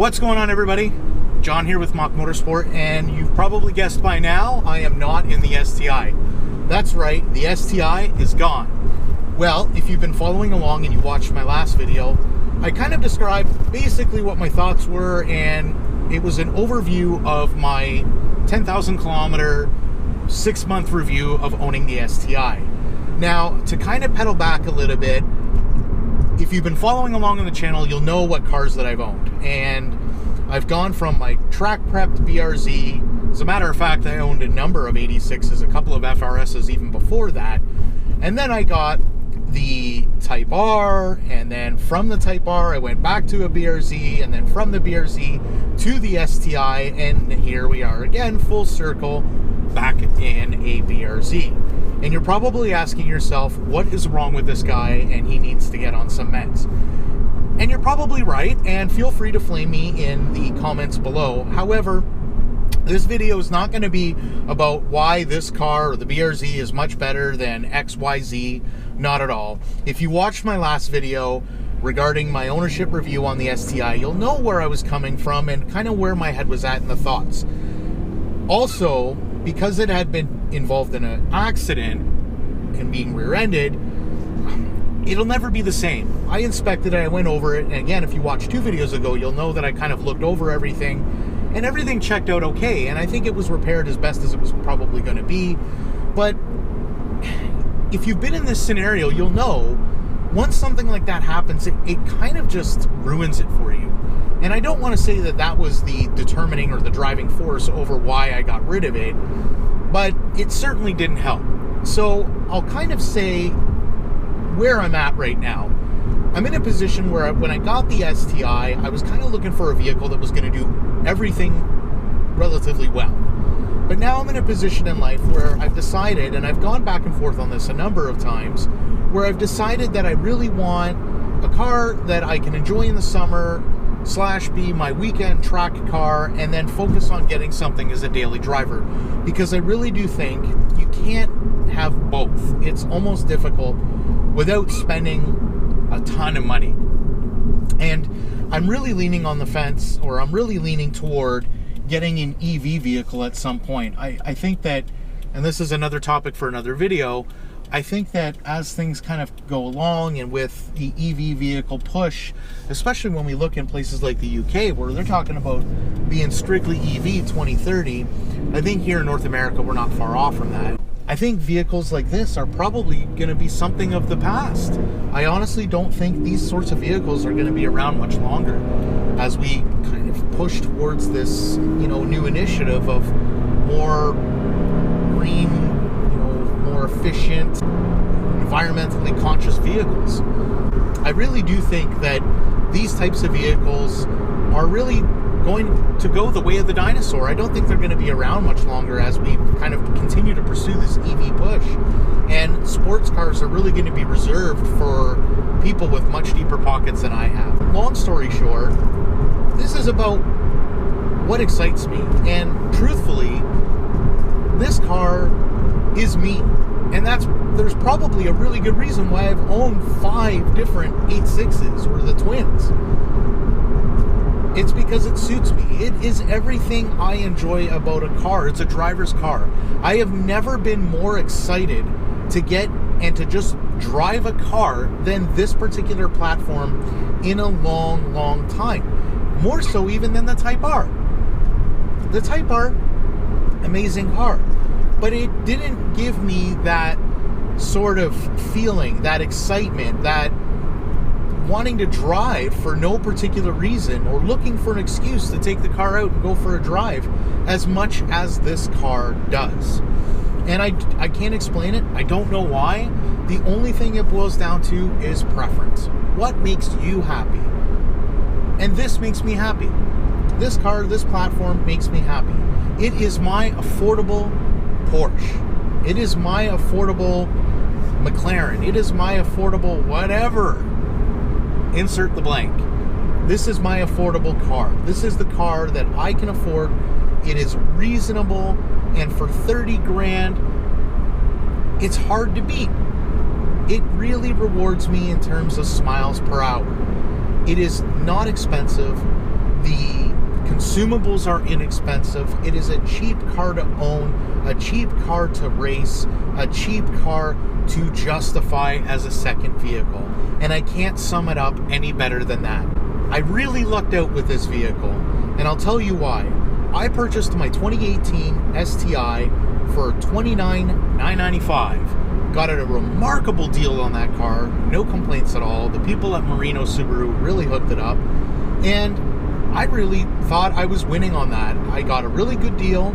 What's going on, everybody? John here with MachMotorsport, and you've probably guessed by now, I am not in the STI. That's right, the STI is gone. Well, if you've been following along and you watched my last video, I kind of described basically what my thoughts were, and it was an overview of my 10,000 kilometer, 6-month review of owning the STI. Now, to kind of pedal back a little bit, if you've been following along on the channel, you'll know what cars that I've owned. And I've gone from my Track BRZ. As a matter of fact, I owned a number of 86s, a couple of FRSs even before that. And then I got the Type R, and then from the Type R, I went back to a BRZ, and then from the BRZ to the STI, and here we are again, full circle, back in a BRZ. And you're probably asking yourself, what is wrong with this guy, and he needs to get on some meds. And you're probably right, and feel free to flame me in the comments below. However, this video is not going to be about why this car or the BRZ is much better than XYZ, not at all. If you watched my last video regarding my ownership review on the STI, you'll know where I was coming from and kind of where my head was at in the thoughts. Also, because it had been involved in an accident and being rear-ended, it'll never be the same. I inspected it, I went over it, and again, if you watched 2 videos ago, you'll know that I kind of looked over everything, and everything checked out okay, and I think it was repaired as best as it was probably going to be. But if you've been in this scenario, you'll know once something like that happens, it kind of just ruins it for you. And I don't want to say that that was the determining or the driving force over why I got rid of it, but it certainly didn't help. So I'll kind of say where I'm at right now. I'm in a position where when I got the STI, I was kind of looking for a vehicle that was going to do everything relatively well. But now I'm in a position in life where I've decided, and I've gone back and forth on this a number of times, where I've decided that I really want a car that I can enjoy in the summer, / be my weekend track car, and then focus on getting something as a daily driver. Because I really do think you can't have both. It's almost difficult without spending a ton of money. And I'm really leaning on the fence, or I'm really leaning toward getting an EV vehicle at some point. I think that, and this is another topic for another video, I think that as things kind of go along, and with the EV vehicle push, especially when we look in places like the UK where they're talking about being strictly EV 2030, I think here in North America we're not far off from that. I think vehicles like this are probably going to be something of the past. I honestly don't think these sorts of vehicles are going to be around much longer as we kind of push towards this, new initiative of more green, more efficient, environmentally conscious vehicles. I really do think that these types of vehicles are really going to go the way of the dinosaur. I don't think they're going to be around much longer as we kind of continue to pursue this EV push. And sports cars are really going to be reserved for people with much deeper pockets than I have. Long story short, this is about what excites me. And truthfully, this car is me. And there's probably a really good reason why I've owned 5 different 86s or the twins. It's because it suits me. It is everything I enjoy about a car. It's a driver's car. I have never been more excited to get and to just drive a car than this particular platform in a long, long time. More so even than the Type R. The Type R, amazing car. But it didn't give me that sort of feeling, that excitement, that wanting to drive for no particular reason, or looking for an excuse to take the car out and go for a drive, as much as this car does. And I can't explain it. I don't know why. The only thing it boils down to is preference. What makes you happy? And this makes me happy. This car, this platform makes me happy. It is my affordable Porsche. It is my affordable McLaren. It is my affordable whatever. Insert the blank. This is my affordable car. This is the car that I can afford. It is reasonable, and for 30 grand, it's hard to beat. It really rewards me in terms of smiles per hour. It is not expensive. The consumables are inexpensive. It is a cheap car to own, a cheap car to race, a cheap car to justify as a second vehicle. And I can't sum it up any better than that. I really lucked out with this vehicle, and I'll tell you why. I purchased my 2018 STI for $29,995. Got a remarkable deal on that car, no complaints at all. The people at Marino Subaru really hooked it up, and I really thought I was winning on that. I got a really good deal,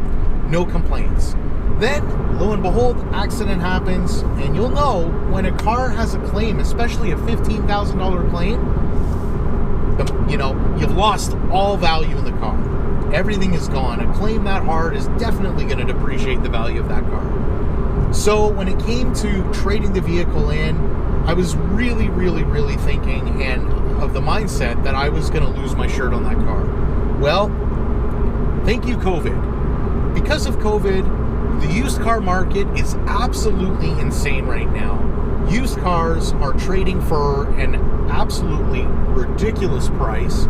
no complaints. Then, lo and behold, accident happens, and you'll know when a car has a claim, especially a $15,000 claim, you've lost all value in the car. Everything is gone. A claim that hard is definitely going to depreciate the value of that car. So when it came to trading the vehicle in, I was really, really, really thinking and of the mindset that I was going to lose my shirt on that car. Well, thank you, COVID. Because of COVID, the used car market is absolutely insane right now. Used cars are trading for an absolutely ridiculous price,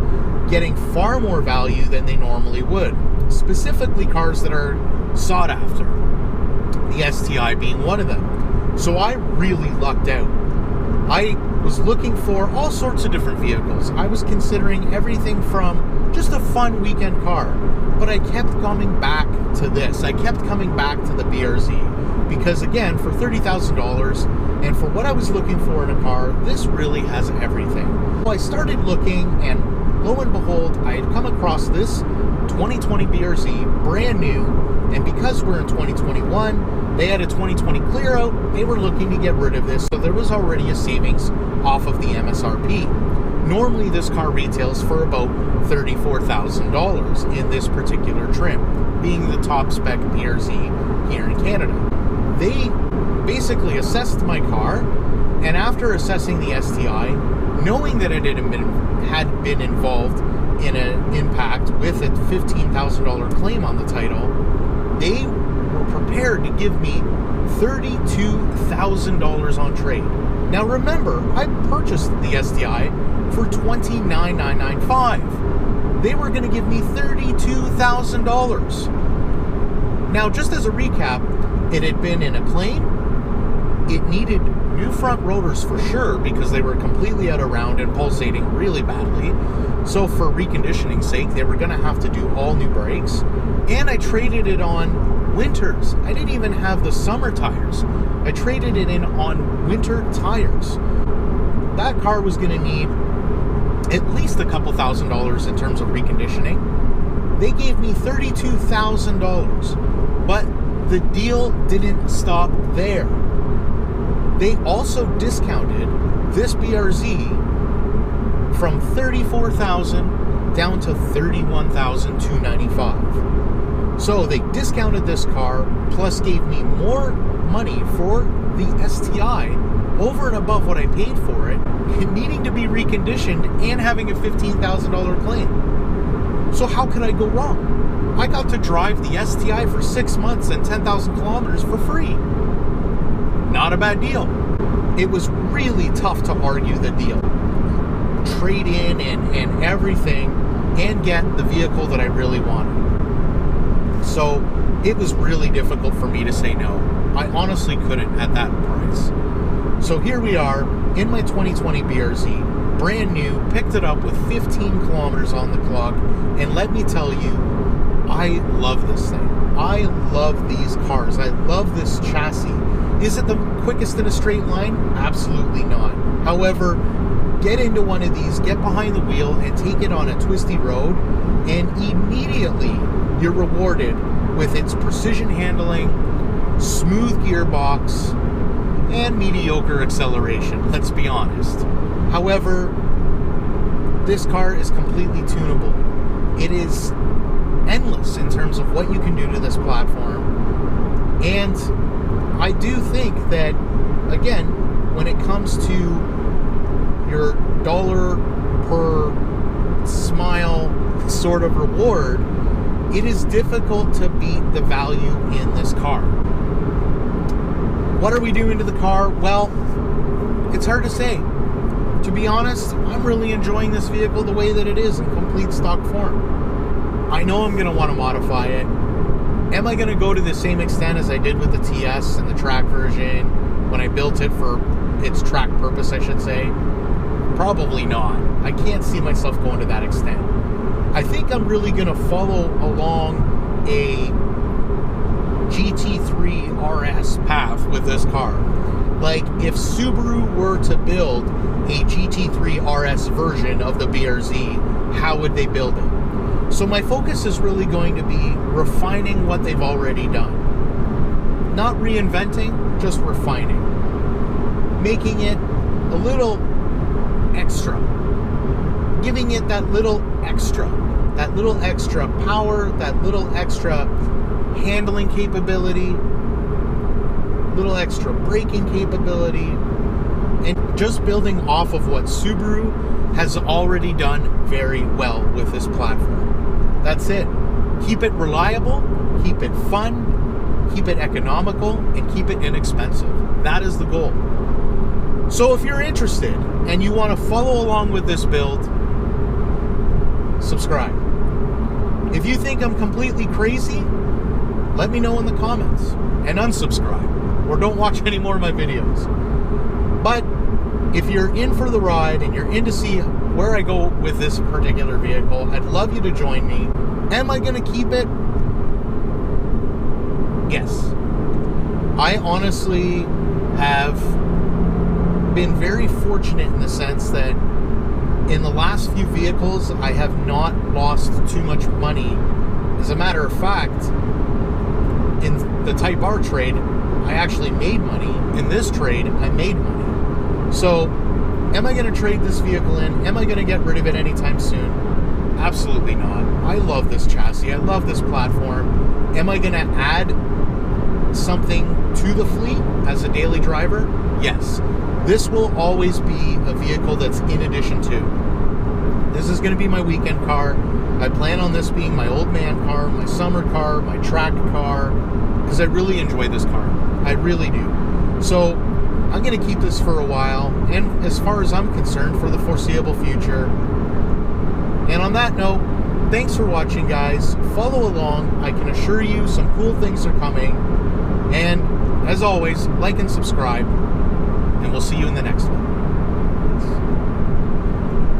getting far more value than they normally would. Specifically cars that are sought after. The STI being one of them. So I really lucked out. I was looking for all sorts of different vehicles. I was considering everything from just a fun weekend car, but I kept coming back to this. I kept coming back to the BRZ because, again, for $30,000 and for what I was looking for in a car, this really has everything. So I started looking, and lo and behold, I had come across this 2020 BRZ, brand new, and because we're in 2021, they had a 2020 clear out. They were looking to get rid of this, so there was already a savings off of the MSRP. Normally, this car retails for about $34,000 in this particular trim, being the top spec BRZ here in Canada. They basically assessed my car, and after assessing the STI, knowing that it had been involved in an impact with a $15,000 claim on the title, they were prepared to give me $32,000 on trade. Now remember, I purchased the STI for $29,995. They were going to give me $32,000. Now, just as a recap, it had been in a claim. It needed new front rotors for sure because they were completely out of round and pulsating really badly. So for reconditioning's sake, they were going to have to do all new brakes. And I traded it on winters. I didn't even have the summer tires. I traded it in on winter tires. That car was going to need at least a couple $1,000s in terms of reconditioning. They gave me $32,000, but the deal didn't stop there. They also discounted this BRZ from $34,000 down to $31,295. So they discounted this car, plus gave me more money for the STI over and above what I paid for it, needing to be reconditioned and having a $15,000 claim. So how could I go wrong? I got to drive the STI for 6 months and 10,000 kilometers for free. Not a bad deal. It was really tough to argue the deal. Trade in and everything and get the vehicle that I really wanted. So it was really difficult for me to say no. I honestly couldn't at that price. So here we are in my 2020 BRZ, brand new, picked it up with 15 kilometers on the clock, and let me tell you, I love this thing. I love these cars. I love this chassis. Is it the quickest in a straight line? Absolutely not. However, get into one of these, get behind the wheel, and take it on a twisty road, and immediately you're rewarded with its precision handling, smooth gearbox, and mediocre acceleration, let's be honest. However, this car is completely tunable. It is endless in terms of what you can do to this platform. And I do think that, again, when it comes to your dollar per smile sort of reward, it is difficult to beat the value in this car. What are we doing to the car? Well, it's hard to say. to be honest, I'm really enjoying this vehicle the way that it is in complete stock form. I know I'm going to want to modify it. Am I going to go to the same extent as I did with the TS and the track version when I built it for its track purpose, I should say? Probably not. I can't see myself going to that extent. I think I'm really going to follow along a GT3 RS path with this car. Like, if Subaru were to build a GT3 RS version of the BRZ, how would they build it? So my focus is really going to be refining what they've already done. Not reinventing, just refining. Making it a little extra. Giving it that little extra power, that little extra handling capability, little extra braking capability, and just building off of what Subaru has already done very well with this platform. That's it. Keep it reliable, keep it fun, keep it economical, and keep it inexpensive. That is the goal. So if you're interested and you want to follow along with this build, subscribe. If you think I'm completely crazy, let me know in the comments and unsubscribe, or don't watch any more of my videos. But if you're in for the ride and you're in to see where I go with this particular vehicle, I'd love you to join me. Am I going to keep it? Yes. I honestly have been very fortunate in the sense that in the last few vehicles, I have not lost too much money. As a matter of fact, in the Type R trade, I actually made money. In this trade, I made money. So, am I going to trade this vehicle in? Am I going to get rid of it anytime soon? Absolutely not. I love this chassis. I love this platform. Am I going to add something to the fleet as a daily driver? Yes. This will always be a vehicle that's in addition to. This is going to be my weekend car. I plan on this being my old man car, my summer car, my track car, because I really enjoy this car. I really do. So I'm going to keep this for a while, and as far as I'm concerned, for the foreseeable future. And on that note, thanks for watching, guys. Follow along. I can assure you some cool things are coming. And as always, like and subscribe, and we'll see you in the next one.